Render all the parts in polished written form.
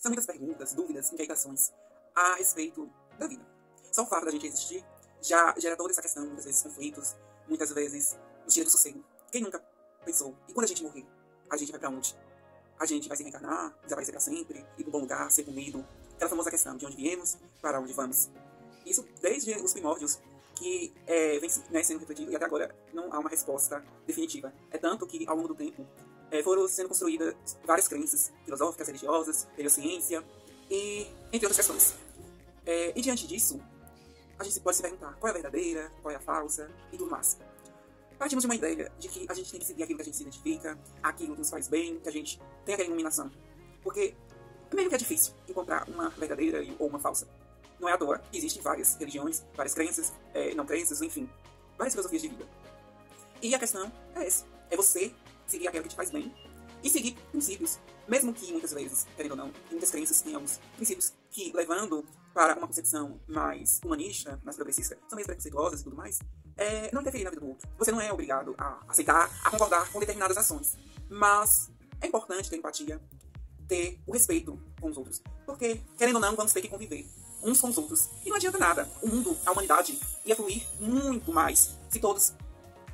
São muitas perguntas, dúvidas, inquietações a respeito da vida. Só o fato da gente existir já gera toda essa questão, muitas vezes conflitos, muitas vezes nos tira do sossego. Quem nunca pensou? E quando a gente morrer, a gente vai pra onde? A gente vai se reencarnar, desaparecer pra sempre, ir pra um bom lugar, ser comido? Aquela famosa questão de onde viemos, para onde vamos. Isso desde os primórdios, que vem sendo refletido e até agora não há uma resposta definitiva. É tanto que, ao longo do tempo, foram sendo construídas várias crenças filosóficas, religiosas, ciência e entre outras questões. E diante disso, a gente pode se perguntar qual é a verdadeira, qual é a falsa e tudo mais. Partimos de uma ideia de que a gente tem que seguir aquilo que a gente se identifica, aquilo que nos faz bem, que a gente tem aquela iluminação. Porque, mesmo que é difícil encontrar uma verdadeira ou uma falsa, não é à toa. Existem várias religiões, várias crenças, não crenças, enfim, várias filosofias de vida. E a questão é essa. É você seguir aquilo que te faz bem e seguir princípios. Mesmo que muitas vezes, querendo ou não, em muitas crenças tenhamos princípios que, levando para uma concepção mais humanista, mais progressista, são meio preconceituosas e tudo mais, não interferir na vida do outro. Você não é obrigado a aceitar, a concordar com determinadas ações. Mas é importante ter empatia, ter o respeito com os outros. Porque, querendo ou não, vamos ter que conviver uns com os outros. E não adianta nada. O mundo, a humanidade, ia fluir muito mais se todos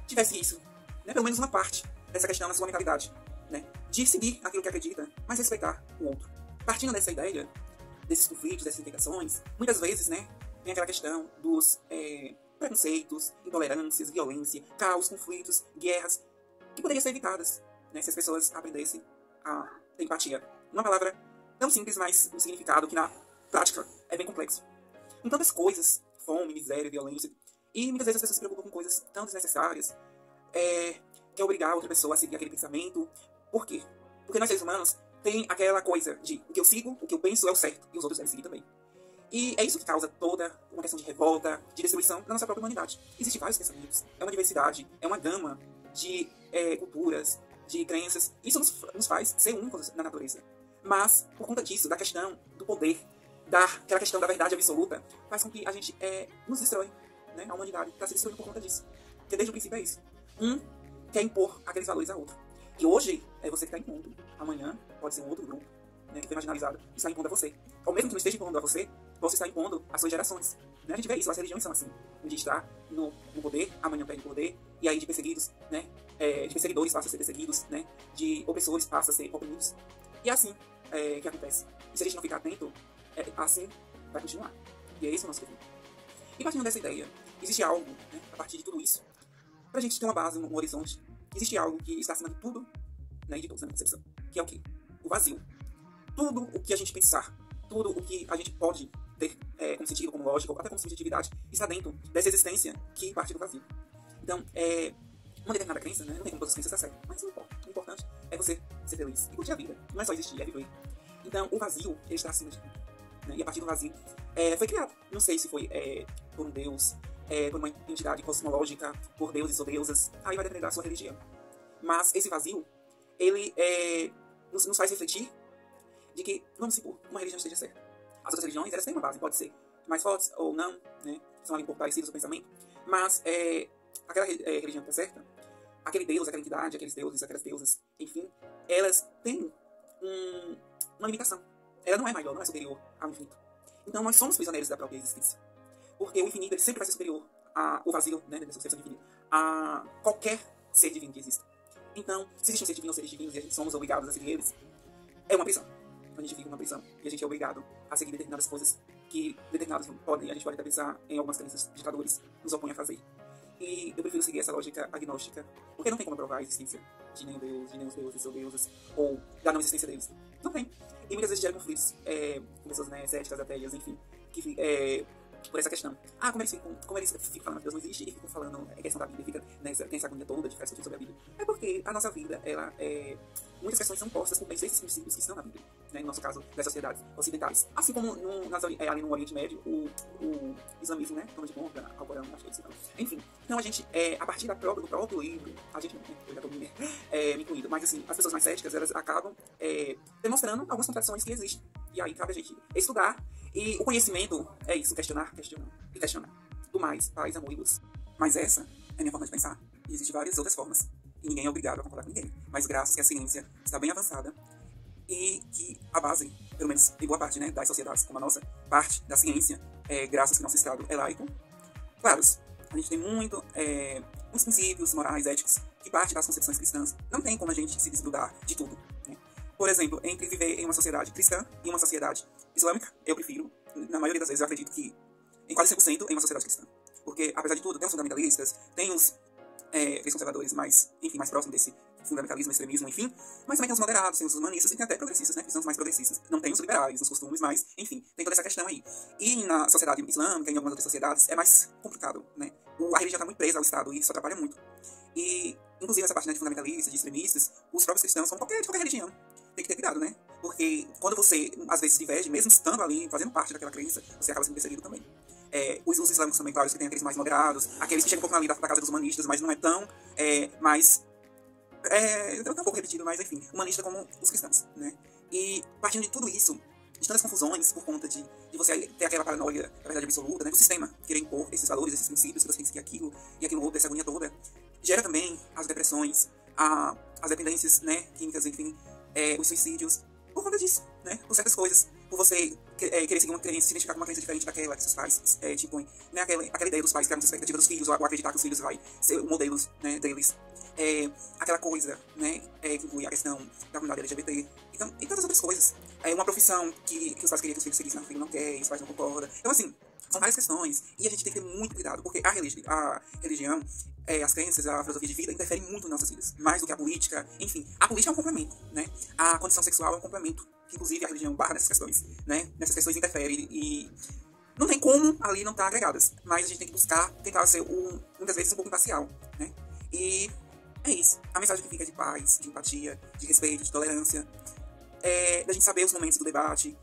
tivessem isso. Né? Pelo menos uma parte dessa questão na sua mentalidade. Né? De seguir aquilo que acredita, mas respeitar o outro. Partindo dessa ideia, desses conflitos, dessas implicações, muitas vezes, né, tem aquela questão dos preconceitos, intolerâncias, violência, caos, conflitos, guerras, que poderiam ser evitadas, né, se as pessoas aprendessem a ter empatia. Uma palavra tão simples, mas um significado que na prática é bem complexo. Com tantas coisas, fome, miséria, violência, e muitas vezes as pessoas se preocupam com coisas tão desnecessárias, que é obrigar outra pessoa a seguir aquele pensamento. Por quê? Porque nós seres humanos tem aquela coisa de o que eu sigo, o que eu penso é o certo, e os outros devem seguir também. E é isso que causa toda uma questão de revolta, de destruição na nossa própria humanidade. Existem vários pensamentos, é uma diversidade, é uma gama de culturas, de crenças. Isso nos faz ser únicos na natureza. Mas, por conta disso, da questão do poder, daquela questão da verdade absoluta, faz com que a gente nos destrói. Né? A humanidade está se destruindo por conta disso. Porque desde o princípio é isso. Um quer impor aqueles valores a outro. E hoje é você que está impondo. Amanhã pode ser um outro grupo, né, que foi marginalizado e está impondo a você. Ao mesmo que não esteja impondo a você, você está impondo às suas gerações. Né? A gente vê isso, as religiões são assim. Um dia está no poder, amanhã perde o poder, e aí de perseguidos, né, de perseguidores passam a ser perseguidos, né, de opressores passam a ser oprimidos. E é assim que acontece. E se a gente não ficar atento, assim vai continuar. E é esse o nosso futuro. E partindo dessa ideia, existe algo, né, a partir de tudo isso, para a gente ter uma base, um horizonte, existe algo que está acima de tudo, né, e de todos na minha concepção, que é o quê? O vazio. Tudo o que a gente pensar, tudo o que a gente pode ter como sentido, como lógica, ou até como subjetividade, está dentro dessa existência que parte do vazio. Então, uma determinada crença, né, não tem como todas as crenças estar certas, mas não importa. O importante é você ser feliz e curtir a vida. Não é só existir, é viver. Então, o vazio, ele está acima de tudo. Né, e a partir do vazio, foi criado. Não sei se foi por um Deus, por uma entidade cosmológica, por deuses ou deusas, aí vai depender da sua religião. Mas esse vazio, ele nos faz refletir de que, vamos supor, uma religião esteja certa. As outras religiões, elas têm uma base, pode ser mais fortes ou não, né? São ali um pouco parecidas no pensamento, mas aquela religião que está certa, aquele Deus, aquela entidade, aqueles deuses, aquelas deusas, enfim, elas têm uma limitação. Ela não é maior, não é superior ao infinito. Então nós somos prisioneiros da própria existência. Porque o infinito, ele sempre vai ser superior ao vazio, né, dessa concepção de infinito, a qualquer ser divino que exista. Então, se existe um ser divino ou seres divinos e a gente somos obrigados a seguir eles, é uma prisão. A gente fica numa prisão e a gente é obrigado a seguir determinadas coisas que a gente pode até pensar em algumas crenças ditadores nos opõem a fazer. E eu prefiro seguir essa lógica agnóstica, porque não tem como provar a existência de nenhum deus, de nenhum deuses ou deusas, ou da não existência deles. Não tem. E muitas vezes gera conflitos com pessoas, né, céticas, ateias, enfim, que por essa questão. Como eles ficam falando que Deus não existe e ficam falando questão da Bíblia, fica tem essa agonia toda de ficar discutindo sobre a Bíblia. É porque a nossa vida, muitas questões são postas por meio desses princípios que estão na Bíblia, né, no nosso caso, das sociedades ocidentais. Assim como ali no Oriente Médio, o islamismo, né, toma de conta, ao Corão, acho que é isso. Enfim, então a gente, a partir do próprio livro, a gente não, eu já estou me incluindo, mas assim, as pessoas mais céticas, elas acabam demonstrando algumas contradições que existem. E aí cabe a gente estudar. E o conhecimento é isso, questionar e questionar. Do mais, paz, amor e luz. Mas essa é a minha forma de pensar. E existem várias outras formas. E ninguém é obrigado a concordar com ninguém. Mas graças que a ciência está bem avançada e que a base pelo menos em boa parte, né, das sociedades, como a nossa, parte da ciência, graças que nosso Estado é laico. Claro, a gente tem muitos princípios morais, éticos, que partem das concepções cristãs. Não tem como a gente se desgrudar de tudo, né? Por exemplo, entre viver em uma sociedade cristã e uma sociedade islâmica, eu prefiro, na maioria das vezes, eu acredito que em quase 100% em uma sociedade cristã. Porque, apesar de tudo, tem os fundamentalistas, tem os conservadores mais próximos desse fundamentalismo, extremismo, enfim. Mas também tem os moderados, tem os humanistas e tem até progressistas, né? Cristãos mais progressistas. Não tem os liberais, os costumes, mas, enfim, tem toda essa questão aí. E na sociedade islâmica, em algumas outras sociedades, é mais complicado, né? A religião está muito presa ao Estado e isso atrapalha muito. E, inclusive, essa parte, né, de fundamentalistas, de extremistas, os próprios cristãos, como qualquer religião, tem que ter cuidado, né? Porque quando você, às vezes, diverge, mesmo estando ali, fazendo parte daquela crença, você acaba sendo perseguido também. Os islâmicos também, claro, que tem aqueles mais moderados, aqueles que chegam um pouco ali da casa dos humanistas, mas não é tão um pouco repetido, mas enfim, humanista como os cristãos, né? E partindo de tudo isso, de tantas confusões por conta de você ter aquela paranoia da verdade absoluta, né? Do sistema querer impor esses valores, esses princípios, que você tem que seguir aquilo e aquilo outro, essa agonia toda, gera também as depressões, as dependências, né, químicas, enfim, os suicídios, por conta disso, né? Por certas coisas, por você querer seguir uma crença, se identificar com uma crença diferente daquela que seus pais te impõem, né? Aquela ideia dos pais criar muita expectativa dos filhos, ou acreditar que os filhos vai ser modelos, né, deles. Aquela coisa, né, que inclui a questão da comunidade LGBT, então, e tantas outras coisas. Uma profissão que os pais queriam que os filhos seguissem, o filho não quer, os pais não concordam. Então, assim, são várias questões, e a gente tem que ter muito cuidado, porque a religião, as crenças, a filosofia de vida interferem muito em nossas vidas, mais do que a política. Enfim, a política é um complemento, né? A condição sexual é um complemento, que inclusive a religião barra nessas questões, né? Nessas questões interfere e não tem como ali não estar agregadas, mas a gente tem que buscar, tentar ser, muitas vezes, um pouco imparcial, né? E é isso. A mensagem que fica de paz, de empatia, de respeito, de tolerância, da gente saber os momentos do debate,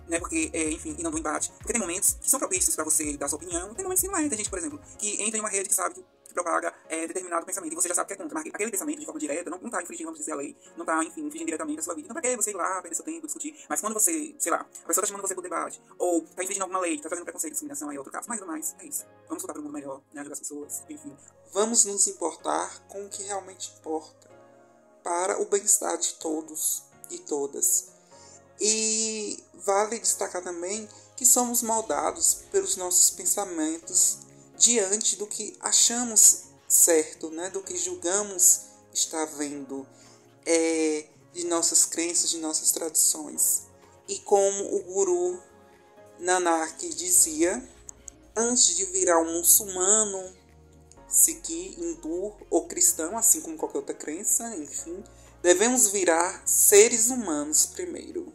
né? Porque, enfim, e não do embate. Porque tem momentos que são propícios pra você dar sua opinião, tem momentos que não é. Tem gente, por exemplo, que entra em uma rede que sabe que propaga determinado pensamento, e você já sabe que é contra, mas aquele pensamento de forma direta não tá infringindo, vamos dizer, a lei, não tá, enfim, infringindo diretamente a sua vida. Então, pra que você ir lá, perder seu tempo, discutir? Mas quando você, sei lá, a pessoa tá chamando você pro debate, ou tá infringindo alguma lei, tá fazendo preconceito, discriminação, aí é outro caso. Mas, é isso. Vamos lutar para um mundo melhor, né? Ajudar as pessoas, enfim. Vamos nos importar com o que realmente importa, para o bem-estar de todos e todas. E vale destacar também que somos moldados pelos nossos pensamentos diante do que achamos certo, né? Do que julgamos estar vendo, de nossas crenças, de nossas tradições. E como o guru Nanak dizia, antes de virar um muçulmano, sikh, hindu ou cristão, assim como qualquer outra crença, enfim, devemos virar seres humanos primeiro.